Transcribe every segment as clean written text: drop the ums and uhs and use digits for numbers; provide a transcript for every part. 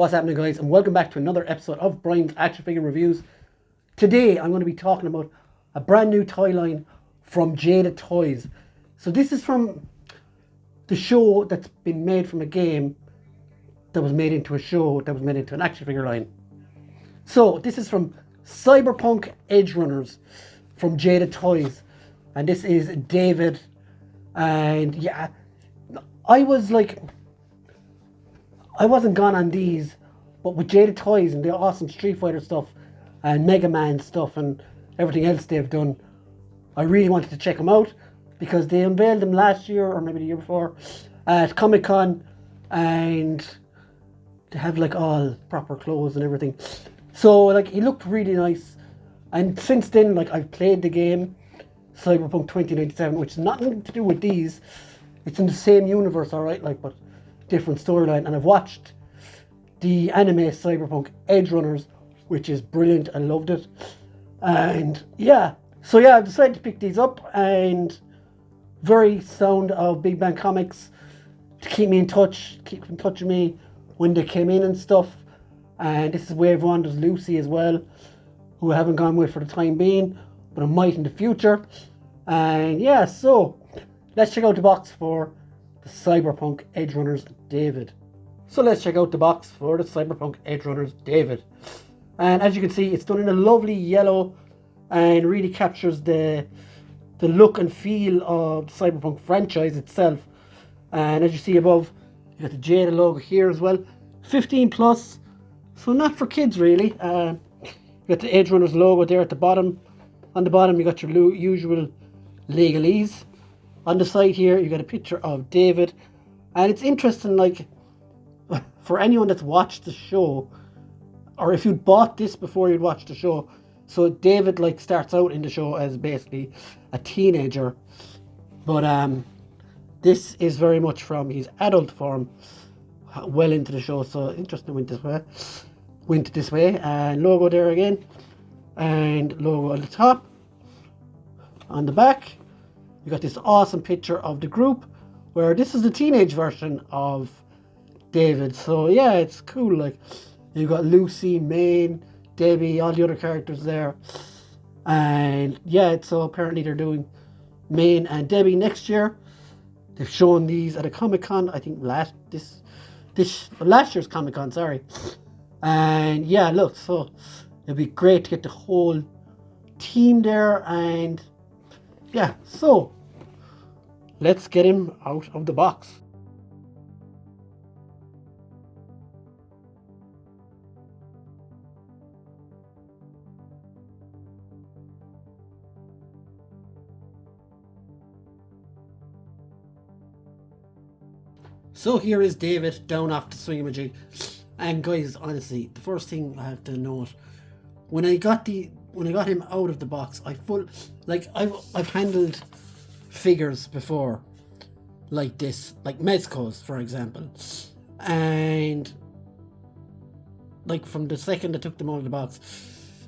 What's happening, guys, and welcome back to another episode of Brian's Action Figure Reviews. Today I'm going to be talking about a brand new toy line from Jada Toys. So this is from the show that's been made from a game that was made into a show that was made into an action figure line. So this is from Cyberpunk Edgerunners from Jada Toys, and this is David. And yeah, I wasn't gone on these, but with Jada Toys and the awesome Street Fighter stuff and Mega Man stuff and everything else they've done, I really wanted to check them out because they unveiled them last year or maybe the year before at Comic Con, and they have like all proper clothes and everything. So like it looked really nice, and since then like I've played the game Cyberpunk 2097, which is nothing to do with these. It's in the same universe, alright, like, but different storyline. And I've watched the anime Cyberpunk Edgerunners, which is brilliant. I loved it. And yeah, so yeah, I've decided to pick these up, and very sound of Big Bang Comics to keep in touch with me when they came in and stuff. And this is Wave 1. There's Lucy as well, who I haven't gone with for the time being, but I might in the future. And yeah, so let's check out the box for the Cyberpunk Edgerunners David. So let's check out the box for the Cyberpunk Edgerunners David. And as you can see, it's done in a lovely yellow and really captures the look and feel of the Cyberpunk franchise itself. And as you see above, you got the Jada logo here as well. 15 plus, so not for kids really. You got the Edgerunners logo there at the bottom. On the bottom you got your usual legalese. On the side here you got a picture of David, and it's interesting, like, for anyone that's watched the show, or if you'd bought this before you'd watched the show. So David like starts out in the show as basically a teenager, but this is very much from his adult form well into the show. So interesting, went this way, and logo there again, and logo on the top. On the back you got this awesome picture of the group, where this is the teenage version of David. So yeah, it's cool. Like, you've got Lucy, Maine, Debbie, all the other characters there. And yeah, so apparently they're doing Maine and Debbie next year. They've shown these at a Comic Con, I think last year's Comic Con, sorry. And yeah, look, so it'd be great to get the whole team there. And yeah, so let's get him out of the box. So here is David down off the swingamajig. And guys, honestly, the first thing I have to note, when I got him out of the box, I've handled figures before like this, like Mezco's for example, and like from the second I took them out of the box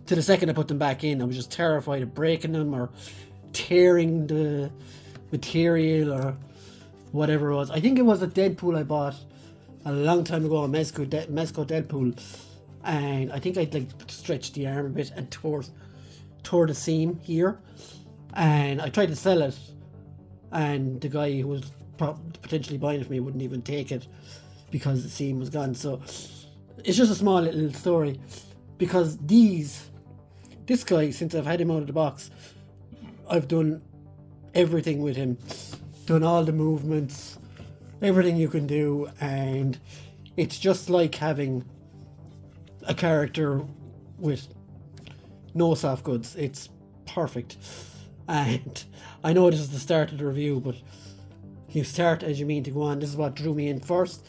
to the second I put them back in, I was just terrified of breaking them or tearing the material or whatever it was. I think it was a Deadpool I bought a long time ago, a Mezco Deadpool, and I think I'd like stretched the arm a bit and tore the seam here, and I tried to sell it, and the guy who was potentially buying it for me wouldn't even take it because the seam was gone. So it's just a small little story, because this guy, since I've had him out of the box, I've done everything with him, done all the movements, everything you can do, and it's just like having a character with no soft goods. It's perfect. And I know this is the start of the review, but you start as you mean to go on. This is what drew me in first.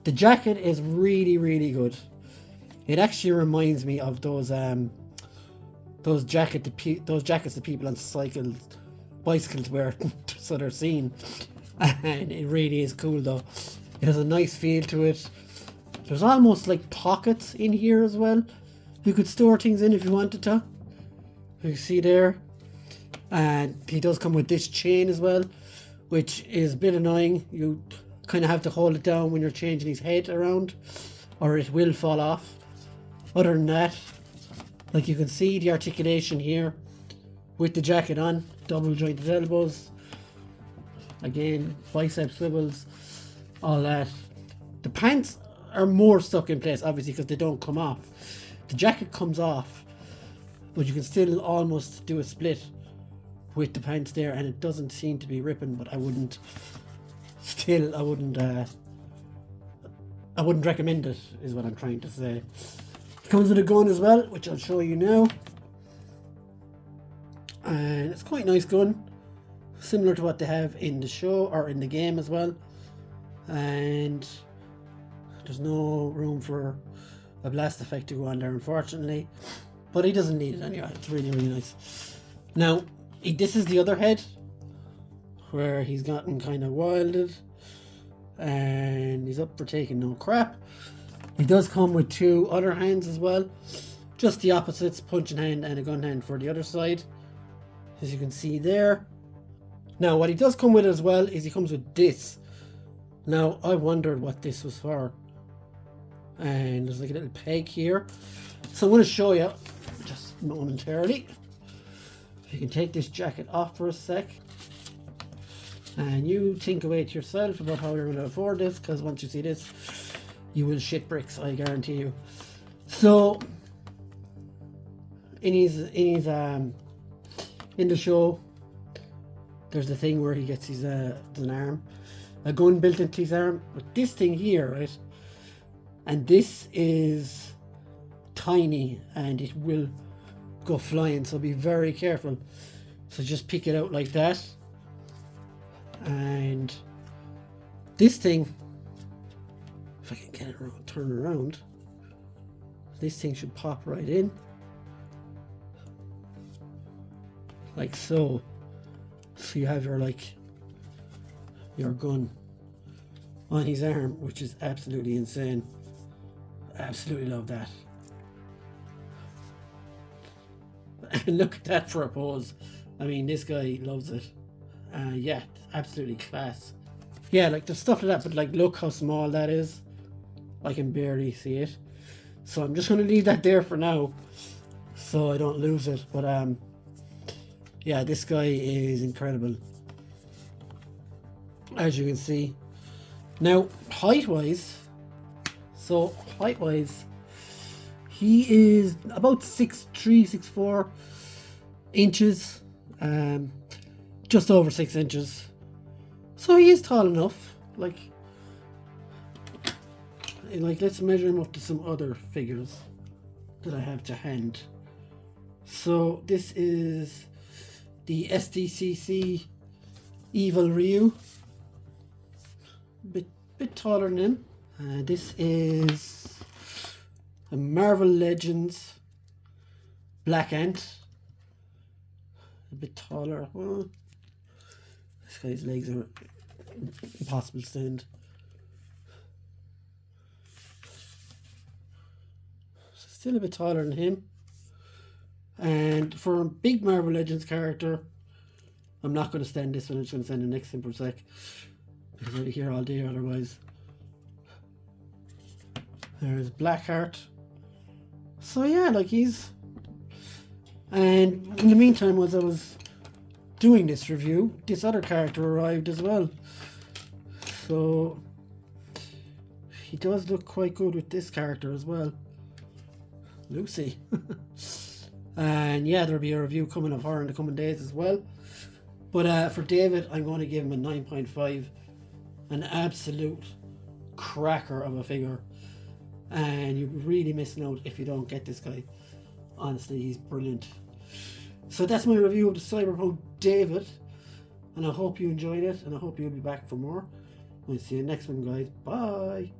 The jacket is really, really good. It actually reminds me of those jackets that people on bicycles wear so they're seen. And it really is cool though. It has a nice feel to it. There's almost like pockets in here as well. You could store things in if you wanted to. You see there. And he does come with this chain as well, which is a bit annoying. You kind of have to hold it down when you're changing his head around. or it will fall off. Other than that, like you can see the articulation here with the jacket on, double jointed elbows, again bicep swivels, all that. The pants are more stuck in place obviously because they don't come off. The jacket comes off, but you can still almost do a split with the pants there, and it doesn't seem to be ripping, but I wouldn't recommend it, is what I'm trying to say. It comes with a gun as well, which I'll show you now. And it's quite a nice gun, similar to what they have in the show or in the game as well. And there's no room for a blast effect to go on there, unfortunately. But he doesn't need it anyway. It's really, really nice. Now, this is the other head, where he's gotten kind of wilded. And he's up for taking no crap. He does come with two other hands as well. Just the opposites, punching hand and a gun hand for the other side, as you can see there. Now what he does come with as well is he comes with this. Now I wondered what this was for. And there's like a little peg here. So I'm going to show you just momentarily. If you can take this jacket off for a sec. And you think away to yourself about how you're going to afford this, because once you see this, you will shit bricks, I guarantee you. So, in the show, there's the thing where he gets his an arm, a gun built into his arm. But this thing here, right, and this is tiny, and it will go flying. So be very careful. So just pick it out like that. And this thing, if I can get it around, turn around, this thing should pop right in, like so. So you have your gun on his arm, which is absolutely insane. Absolutely love that. And look at that for a pose. I mean, this guy loves it. Yeah, absolutely class. Yeah, like the stuff like that, but like look how small that is. I can barely see it. So I'm just going to leave that there for now, so I don't lose it. But yeah, this guy is incredible, as you can see. Now, height-wise, he is about 6'3", 6'4" inches. Just over 6 inches. So he is tall enough. Like let's measure him up to some other figures that I have to hand. So this is the SDCC Evil Ryu. Bit taller than him. This is a Marvel Legends Black Ant. A bit taller. Well, this guy's legs are impossible to stand. Still a bit taller than him. And for a big Marvel Legends character, I'm not going to stand this one, I'm just going to stand the next one for a sec, because I'll be here all day otherwise. There's Blackheart. So yeah, like he's... And in the meantime, as I was doing this review, this other character arrived as well. So he does look quite good with this character as well, Lucy. And yeah, there'll be a review coming of her in the coming days as well. But for David, I'm going to give him a 9.5. An absolute cracker of a figure. And you're really missing out if you don't get this guy. Honestly, he's brilliant. So that's my review of the Cyberpunk David. And I hope you enjoyed it. And I hope you'll be back for more. We'll see you next one, guys. Bye.